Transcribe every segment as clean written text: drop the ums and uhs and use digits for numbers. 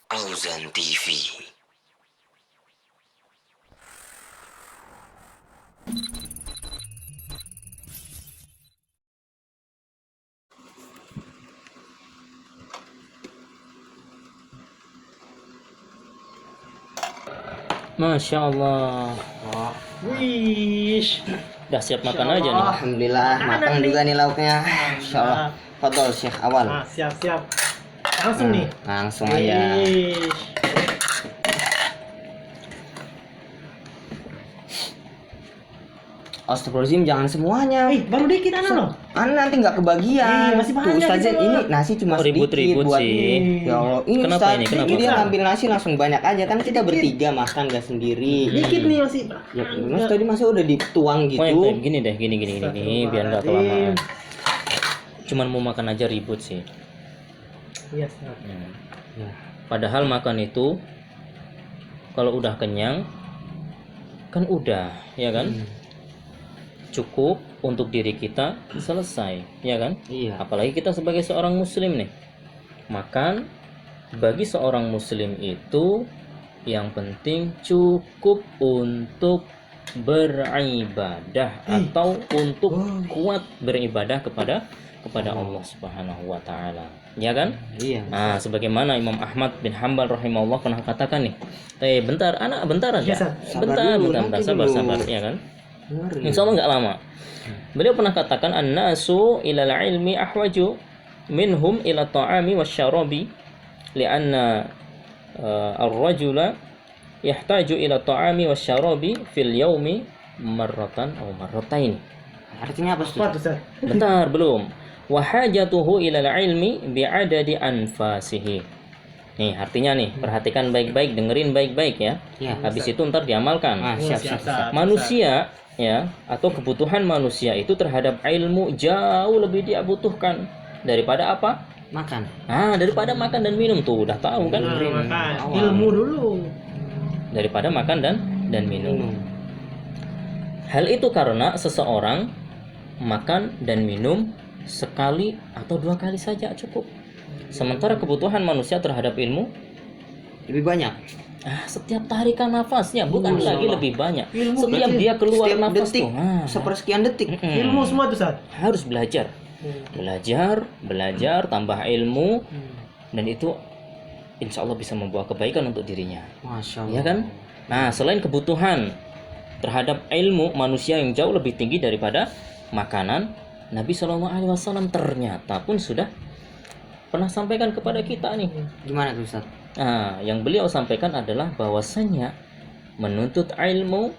Auzan TV. Masya Allah. Oh, Wish. Udah siap makan Masya aja nih. Allah. Alhamdulillah, matang juga nih lauknya. Insya Allah. Fadol Syekh awal. Nah, siap-siap. Langsung nih. Langsung aja. Wish. Astagfirullahaladzim, jangan semuanya. Baru dikit loh. Nanti nggak kebagian. Masih banyak Tuh Ustazah, gitu. ini nasi cuma Oh, sedikit ribut-ribut buat sih. Ya Allah, ini Kenapa Ustaz, ini? Kenapa? dia ngambil nasi langsung banyak aja kan kita bertiga makan gak sendiri. Dikit nih masih. Ya, Mas tadi masa udah dituang Oh, gitu. yang gini deh, gini biar nggak kelamaan. Cuman mau makan aja ribut sih. Iya, Ustaz. Ya. Padahal makan itu kalau udah kenyang kan udah, ya kan? Cukup untuk diri kita, selesai, ya kan? Iya. Apalagi kita sebagai seorang muslim nih. Makan bagi seorang muslim itu yang penting cukup untuk beribadah atau untuk kuat beribadah kepada Allah Subhanahu wa taala. Ya kan? Iya. Nah, sebagaimana Imam Ahmad bin Hambal rahimahullah pernah katakan nih. bentar aja. Ustaz. Sabar dulu, nanti dulu. Sabar, ya kan? Ngeri. Insya Allah nggak lama. Beliau pernah katakan an-nasu ilal ilmi ahwaju minhum ila ta'ami wasyarabi li'anna ar-rajula yahtaju ila ta'ami wasyarabi fil yaumi marratan aw marratain. Artinya apa sih? Apa tuh, Ustaz? Bentar, belum. Wa hajatuhu ilal ilmi bi'adadi anfasihi. Nih, artinya nih, perhatikan baik-baik, dengerin baik-baik ya. Iya. Habis itu ntar diamalkan. Siap. Manusia ya, atau kebutuhan manusia itu terhadap ilmu jauh lebih dia butuhkan daripada apa? Makan. Daripada makan dan minum. Tuh udah tahu kan? Nah, makan. Awal. Ilmu dulu. Daripada makan dan minum. Hal itu karena seseorang makan dan minum sekali atau 2 kali saja cukup. Sementara kebutuhan manusia terhadap ilmu Lebih banyak. setiap tarikan nafasnya, bukan Masya lagi Allah. lebih banyak. Ilmu Setiap berarti dia keluar setiap nafas detik, tuh. sepersekian detik. Ilmu semua tuh, Ustaz. Harus belajar. Belajar, tambah ilmu, dan itu insya Allah bisa membawa kebaikan untuk dirinya. Masya Allah. Ya kan? Nah, selain kebutuhan terhadap ilmu manusia yang jauh lebih tinggi daripada makanan, Nabi SAW ternyata pun sudah pernah sampaikan kepada kita nih. Gimana tuh Ustaz? Nah, yang beliau sampaikan adalah bahwasanya menuntut ilmu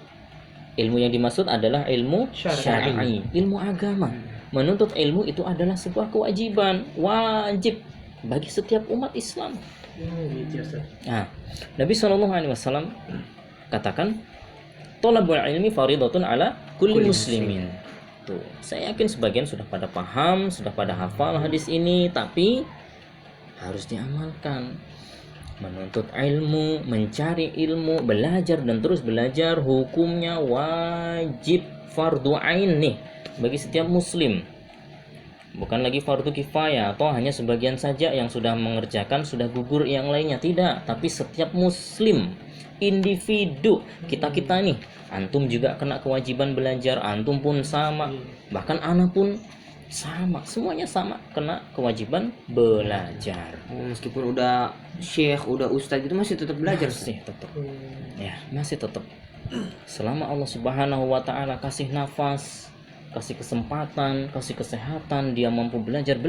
yang dimaksud adalah ilmu syar'i, ilmu agama. Menuntut ilmu itu adalah sebuah kewajiban, wajib bagi setiap umat Islam. Gitu, Ustaz. Nah, Nabi SAW katakan, "Thalabul ilmi faridatun ala kulli muslimin." Tuh, saya yakin sebagian sudah pada paham, sudah pada hafal hadis ini, tapi harus diamalkan. Menuntut ilmu, mencari ilmu, belajar dan terus belajar, hukumnya wajib fardu ain nih bagi setiap muslim. Bukan lagi fardu kifayah atau hanya sebagian saja yang sudah mengerjakan, sudah gugur yang lainnya. Tidak, tapi setiap muslim, individu, kita nih, antum juga kena kewajiban belajar, antum pun sama, bahkan anak pun sama, semuanya sama kena kewajiban belajar. Meskipun udah syekh, udah ustaz gitu masih tetap belajar. Masih tetap, ya masih tetap. Selama Allah Subhanahu wa taala kasih nafas, kasih kesempatan, kasih kesehatan, dia mampu belajar,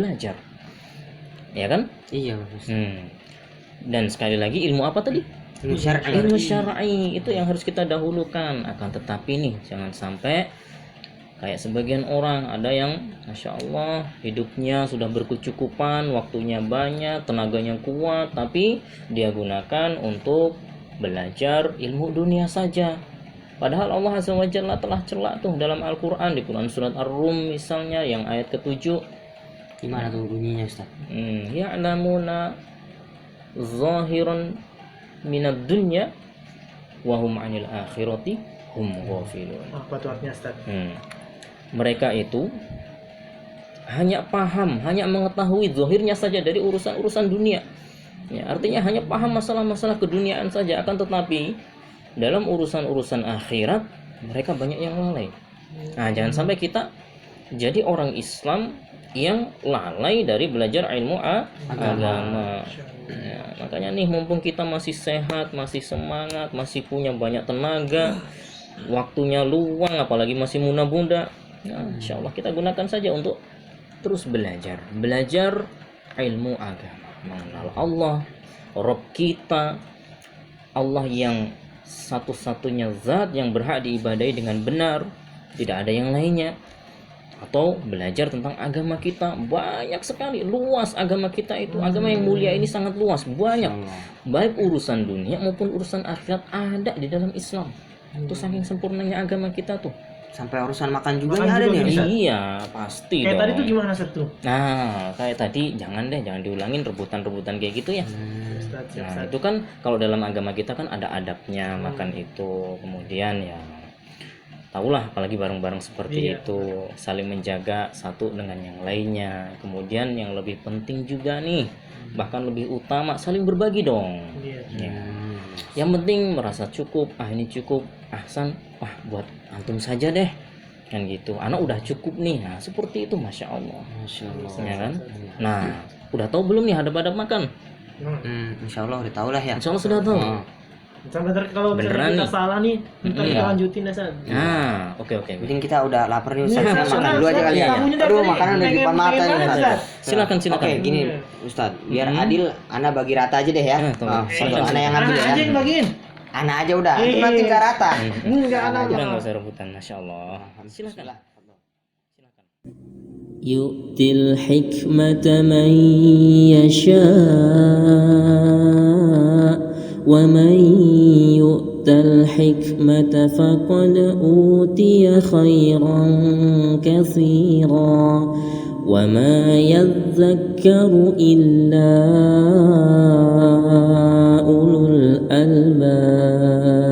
ya kan? Iya Ustaz. Dan sekali lagi ilmu apa tadi? Ilmu syar'i. Ilmu syar'i itu yang harus kita dahulukan. Akan tetapi nih, jangan sampai kayak sebagian orang, ada yang Masya Allah hidupnya sudah berkecukupan, waktunya banyak, tenaganya kuat, tapi dia gunakan untuk belajar ilmu dunia saja. Padahal Allah Azza wa Jalla telah celak tuh dalam Al-Quran, di Quran surat Ar-Rum misalnya yang ayat ke-7. Gimana tuh bunyinya Ustaz? Ya'lamuna zahiran minad dunya wa hum 'anil akhirati hum ghafilun. Apa tuh artinya, Ustaz? Mereka itu hanya paham, hanya mengetahui zahirnya saja dari urusan-urusan dunia, Ya, artinya hanya paham masalah-masalah keduniaan saja, akan tetapi dalam urusan-urusan akhirat mereka banyak yang lalai. Nah, jangan sampai kita jadi orang Islam yang lalai dari belajar ilmu agama. Ya, makanya nih, mumpung kita masih sehat, masih semangat, masih punya banyak tenaga, waktunya luang, apalagi masih muda-muda, nah, insya Allah kita gunakan saja untuk terus belajar ilmu agama, mengenal Allah, Rabb kita, Allah yang satu-satunya zat yang berhak diibadahi dengan benar, tidak ada yang lainnya. Atau belajar tentang agama kita, banyak sekali, luas agama kita itu, agama yang mulia ini sangat luas, banyak, baik urusan dunia maupun urusan akhirat ada di dalam Islam. Itu saking sempurnanya agama kita tuh. Sampai urusan makan juga Makan ada juga nih. bisa. Iya, pasti Kayak dong. tadi tuh gimana Ustaz tuh? Nah, kayak tadi jangan diulangin rebutan-rebutan kayak gitu ya. Ustaz, siap, Nah, Ustaz. itu kan kalau dalam agama kita kan ada adabnya makan itu. Kemudian ya tahulah, apalagi bareng-bareng seperti Iya. itu, saling menjaga satu dengan yang lainnya. Kemudian yang lebih penting juga nih, bahkan lebih utama, saling berbagi dong. Iya. Ya. Yang penting merasa cukup, ini cukup, Ahsan, buat antum saja deh, kan gitu. Anak udah cukup nih, nah seperti itu, masya Allah. Masya Allah. Ya kan? Nah, udah tahu belum nih hadap-hadap makan? Insya Allah udah tahu lah ya. Insya Allah sudah tahu. Sampai ntar kalau Beneran misalnya kita nih. salah nih, ntar kita Iya. lanjutin ya Ustaz. Nah, oke. Mungkin kita udah lapar nih Ustaz, Iya, ya, Ustaz, makan dulu aja kali ya. tamunya dari Aduh, tadi makanan udah di pengen depan mata nih banget, Ustaz. Ustaz. Silakan. Oke, gini Ustaz, biar adil, Ana bagi rata aja deh ya. tolong. Untuk Ana yang ngambil Anak ya. aja yang bagiin. Ana aja udah, Iya. itu nanti nggak rata. Enggak anak Udah aja. nggak usah rebutan, masya Allah. Silakan. يؤتي الحكمة من يشاء ومن يؤت الحكمة فقد أوتي خيرا كثيرا وما يذكر إلا أولو الألباب